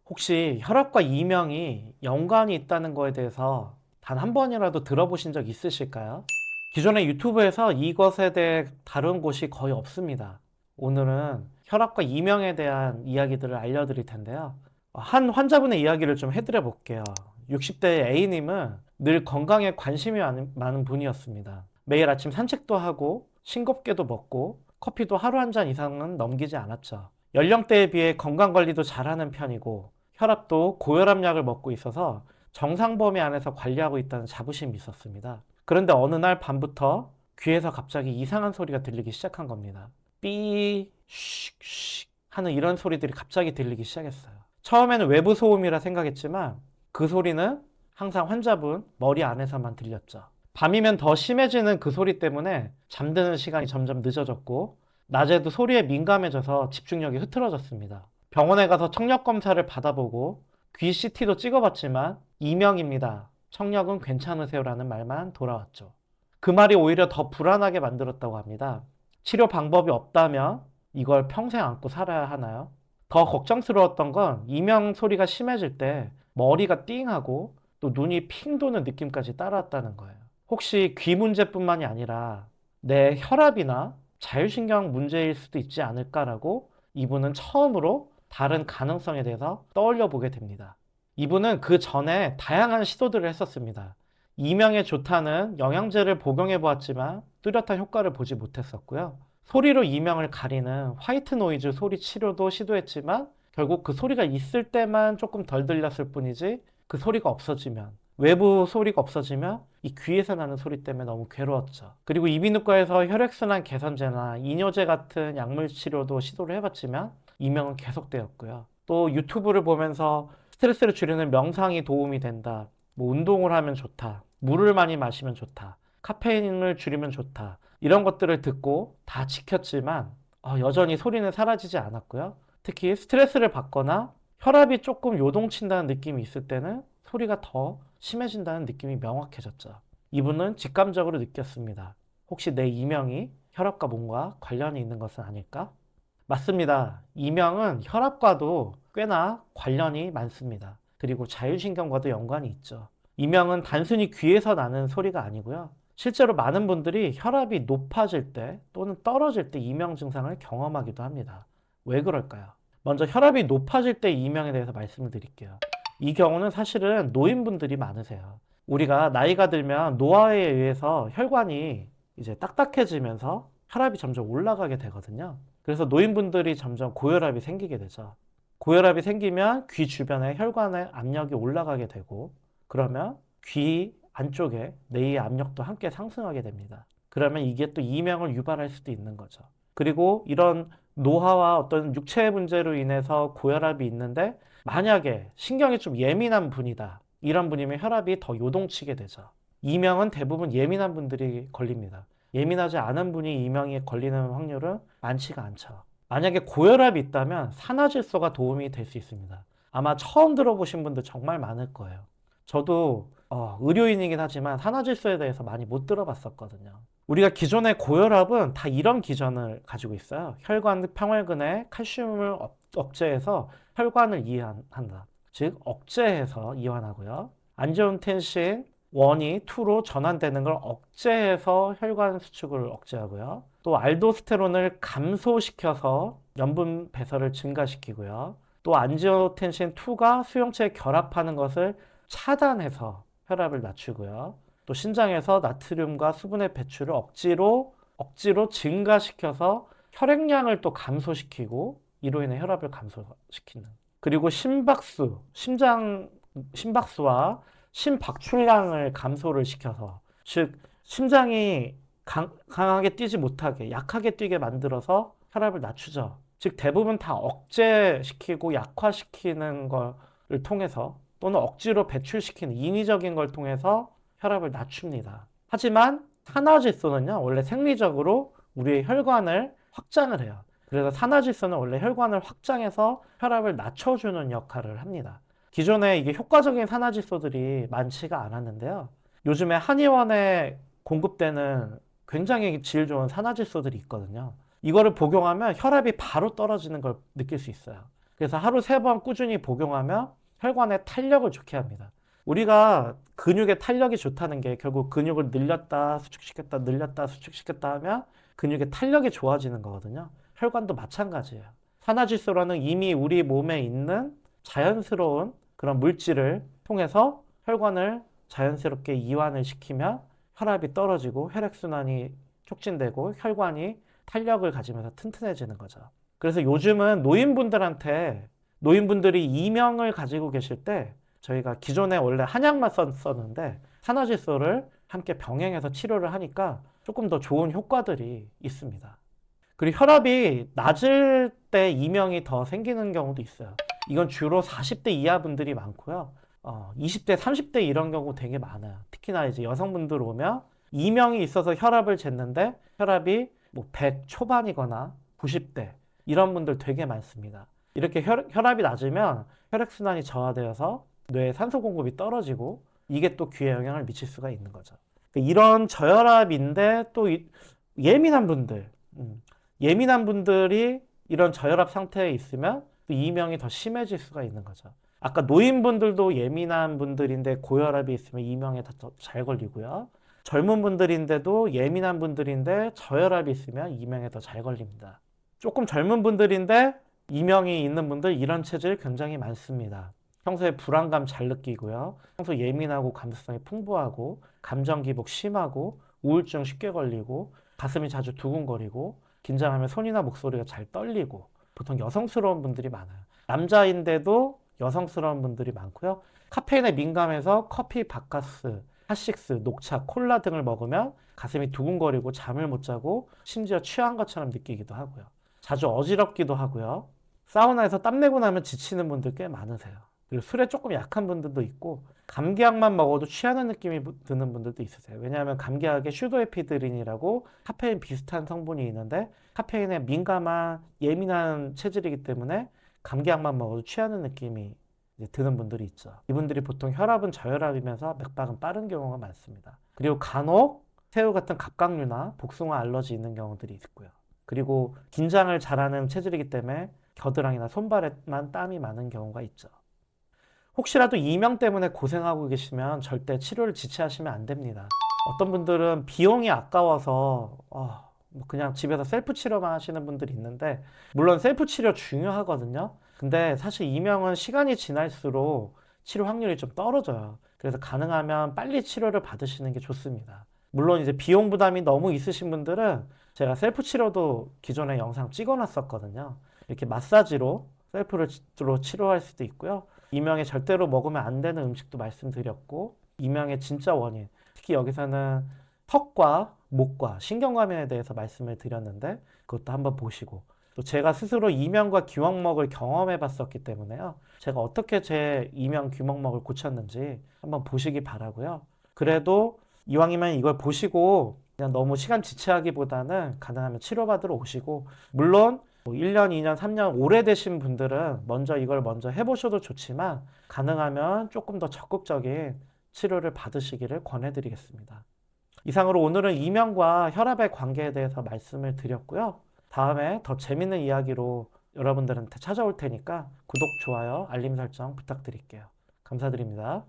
혹시 혈압과 이명이 연관이 있다는 거에 대해서 단 한 번이라도 들어보신 적 있으실까요? 기존의 유튜브에서 이것에 대해 다룬 곳이 거의 없습니다. 오늘은 혈압과 이명에 대한 이야기들을 알려드릴 텐데요. 한 환자분의 이야기를 좀 해드려 볼게요. 60대 A님은 늘 건강에 관심이 많은 분이었습니다. 매일 아침 산책도 하고 싱겁게도 먹고 커피도 하루 한 잔 이상은 넘기지 않았죠. 연령대에 비해 건강 관리도 잘하는 편이고 혈압도 고혈압약을 먹고 있어서 정상 범위 안에서 관리하고 있다는 자부심이 있었습니다. 그런데 어느 날 밤부터 귀에서 갑자기 이상한 소리가 들리기 시작한 겁니다. 삐, 슉 하는 이런 소리들이 갑자기 들리기 시작했어요. 처음에는 외부 소음이라 생각했지만 그 소리는 항상 환자분 머리 안에서만 들렸죠. 밤이면 더 심해지는 그 소리 때문에 잠드는 시간이 점점 늦어졌고 낮에도 소리에 민감해져서 집중력이 흐트러졌습니다. 병원에 가서 청력 검사를 받아보고 귀 CT도 찍어봤지만 이명입니다. 청력은 괜찮으세요라는 말만 돌아왔죠. 그 말이 오히려 더 불안하게 만들었다고 합니다. 치료 방법이 없다면 이걸 평생 안고 살아야 하나요? 더 걱정스러웠던 건 이명 소리가 심해질 때 머리가 띵하고 또 눈이 핑 도는 느낌까지 따라왔다는 거예요. 혹시 귀 문제뿐만이 아니라 내 혈압이나 자율신경 문제일 수도 있지 않을까라고 이분은 처음으로 다른 가능성에 대해서 떠올려 보게 됩니다. 이분은 그 전에 다양한 시도들을 했었습니다. 이명에 좋다는 영양제를 복용해 보았지만 뚜렷한 효과를 보지 못했었고요. 소리로 이명을 가리는 화이트 노이즈 소리 치료도 시도했지만 결국 그 소리가 있을 때만 조금 덜 들렸을 뿐이지 그 소리가 없어지면 외부 소리가 없어지면 이 귀에서 나는 소리 때문에 너무 괴로웠죠. 그리고 이비인후과에서 혈액순환 개선제나 이뇨제 같은 약물 치료도 시도를 해봤지만 이명은 계속되었고요. 또 유튜브를 보면서 스트레스를 줄이는 명상이 도움이 된다. 뭐 운동을 하면 좋다. 물을 많이 마시면 좋다. 카페인을 줄이면 좋다. 이런 것들을 듣고 다 지켰지만 여전히 소리는 사라지지 않았고요. 특히 스트레스를 받거나 혈압이 조금 요동친다는 느낌이 있을 때는 소리가 더 심해진다는 느낌이 명확해졌죠. 이분은 직감적으로 느꼈습니다. 혹시 내 이명이 혈압과 뭔가 관련이 있는 것은 아닐까? 맞습니다. 이명은 혈압과도 꽤나 관련이 많습니다. 그리고 자율신경과도 연관이 있죠. 이명은 단순히 귀에서 나는 소리가 아니고요. 실제로 많은 분들이 혈압이 높아질 때 또는 떨어질 때 이명 증상을 경험하기도 합니다. 왜 그럴까요? 먼저 혈압이 높아질 때 이명에 대해서 말씀을 드릴게요. 이 경우는 사실은 노인분들이 많으세요. 우리가 나이가 들면 노화에 의해서 혈관이 이제 딱딱해지면서 혈압이 점점 올라가게 되거든요. 그래서 노인분들이 점점 고혈압이 생기게 되죠. 고혈압이 생기면 귀 주변에 혈관의 압력이 올라가게 되고 그러면 귀 안쪽에 뇌의 압력도 함께 상승하게 됩니다. 그러면 이게 또 이명을 유발할 수도 있는 거죠. 그리고 이런 노화와 어떤 육체 문제로 인해서 고혈압이 있는데 만약에 신경이 좀 예민한 분이다. 이런 분이면 혈압이 더 요동치게 되죠. 이명은 대부분 예민한 분들이 걸립니다. 예민하지 않은 분이 이명에 걸리는 확률은 많지가 않죠. 만약에 고혈압이 있다면 산화질소가 도움이 될 수 있습니다. 아마 처음 들어보신 분들 정말 많을 거예요. 저도 의료인이긴 하지만 산화질소에 대해서 많이 못 들어봤었거든요. 우리가 기존의 고혈압은 다 이런 기전을 가지고 있어요. 혈관 평활근에 칼슘을 억제해서 혈관을 이완한다. 즉 억제해서 이완하고요. 안지오텐신 1이 2로 전환되는 걸 억제해서 혈관 수축을 억제하고요. 또 알도스테론을 감소시켜서 염분 배설을 증가시키고요. 또 안지오텐신 2가 수용체에 결합하는 것을 차단해서 혈압을 낮추고요. 또 신장에서 나트륨과 수분의 배출을 억지로 증가시켜서 혈액량을 또 감소시키고 이로 인해 혈압을 감소시키는. 그리고 심박수와 심박출량을 감소를 시켜서 즉 심장이 강하게 뛰지 못하게 약하게 뛰게 만들어서 혈압을 낮추죠. 즉 대부분 다 억제시키고 약화시키는 것을 통해서 또는 억지로 배출시키는 인위적인 걸 통해서 혈압을 낮춥니다. 하지만 산화질소는요, 원래 생리적으로 우리의 혈관을 확장을 해요. 그래서 산화질소는 원래 혈관을 확장해서 혈압을 낮춰주는 역할을 합니다. 기존에 이게 효과적인 산화질소들이 많지가 않았는데요. 요즘에 한의원에 공급되는 굉장히 질 좋은 산화질소들이 있거든요. 이거를 복용하면 혈압이 바로 떨어지는 걸 느낄 수 있어요. 그래서 하루 3번 꾸준히 복용하면 혈관의 탄력을 좋게 합니다. 우리가 근육의 탄력이 좋다는 게 결국 근육을 늘렸다 수축시켰다 늘렸다 수축시켰다 하면 근육의 탄력이 좋아지는 거거든요. 혈관도 마찬가지예요. 산화질소라는 이미 우리 몸에 있는 자연스러운 그런 물질을 통해서 혈관을 자연스럽게 이완을 시키면 혈압이 떨어지고 혈액순환이 촉진되고 혈관이 탄력을 가지면서 튼튼해지는 거죠. 그래서 요즘은 노인분들이 이명을 가지고 계실 때 저희가 기존에 원래 한약만 썼는데 산화질소를 함께 병행해서 치료를 하니까 조금 더 좋은 효과들이 있습니다. 그리고 혈압이 낮을 때 이명이 더 생기는 경우도 있어요. 이건 주로 40대 이하 분들이 많고요. 20대, 30대 이런 경우 되게 많아요. 특히나 이제 여성분들 오면 이명이 있어서 혈압을 쟀는데 혈압이 뭐 100 초반이거나 90대 이런 분들 되게 많습니다. 이렇게 혈압이 낮으면 혈액순환이 저하되어서 뇌에 산소 공급이 떨어지고 이게 또 귀에 영향을 미칠 수가 있는 거죠. 이런 저혈압인데 또 예민한 분들, 예민한 분들이 이런 저혈압 상태에 있으면 또 이명이 더 심해질 수가 있는 거죠. 아까 노인분들도 예민한 분들인데 고혈압이 있으면 이명에 더 잘 걸리고요. 젊은 분들인데도 예민한 분들인데 저혈압이 있으면 이명에 더 잘 걸립니다. 조금 젊은 분들인데 이명이 있는 분들 이런 체질 굉장히 많습니다. 평소에 불안감 잘 느끼고요. 평소 예민하고 감수성이 풍부하고 감정 기복 심하고 우울증 쉽게 걸리고 가슴이 자주 두근거리고 긴장하면 손이나 목소리가 잘 떨리고 보통 여성스러운 분들이 많아요. 남자인데도 여성스러운 분들이 많고요. 카페인에 민감해서 커피, 바카스, 핫식스, 녹차, 콜라 등을 먹으면 가슴이 두근거리고 잠을 못 자고 심지어 취한 것처럼 느끼기도 하고요. 자주 어지럽기도 하고요. 사우나에서 땀내고 나면 지치는 분들 꽤 많으세요. 그리고 술에 조금 약한 분들도 있고 감기약만 먹어도 취하는 느낌이 드는 분들도 있으세요. 왜냐하면 감기약에 슈도에피드린이라고 카페인 비슷한 성분이 있는데 카페인에 민감한 예민한 체질이기 때문에 감기약만 먹어도 취하는 느낌이 드는 분들이 있죠. 이분들이 보통 혈압은 저혈압이면서 맥박은 빠른 경우가 많습니다. 그리고 간혹 새우 같은 갑각류나 복숭아 알러지 있는 경우들이 있고요. 그리고 긴장을 잘하는 체질이기 때문에 겨드랑이나 손발에만 땀이 많은 경우가 있죠. 혹시라도 이명 때문에 고생하고 계시면 절대 치료를 지체하시면 안 됩니다. 어떤 분들은 비용이 아까워서 뭐 그냥 집에서 셀프 치료만 하시는 분들이 있는데 물론 셀프 치료 중요하거든요. 근데 사실 이명은 시간이 지날수록 치료 확률이 좀 떨어져요. 그래서 가능하면 빨리 치료를 받으시는 게 좋습니다. 물론 이제 비용 부담이 너무 있으신 분들은 제가 셀프 치료도 기존에 영상 찍어놨었거든요. 이렇게 마사지로 셀프로 치료할 수도 있고요. 이명에 절대로 먹으면 안 되는 음식도 말씀드렸고 이명의 진짜 원인, 특히 여기서는 턱과 목과 신경과민에 대해서 말씀을 드렸는데 그것도 한번 보시고 또 제가 스스로 이명과 귀먹먹을 경험해 봤었기 때문에요. 제가 어떻게 제 이명 귀먹먹을 고쳤는지 한번 보시기 바라고요. 그래도 이왕이면 이걸 보시고 그냥 너무 시간 지체하기보다는 가능하면 치료받으러 오시고 물론 1년, 2년, 3년 오래되신 분들은 이걸 먼저 해보셔도 좋지만 가능하면 조금 더 적극적인 치료를 받으시기를 권해드리겠습니다. 이상으로 오늘은 이명과 혈압의 관계에 대해서 말씀을 드렸고요. 다음에 더 재밌는 이야기로 여러분들한테 찾아올 테니까 구독, 좋아요, 알림 설정 부탁드릴게요. 감사드립니다.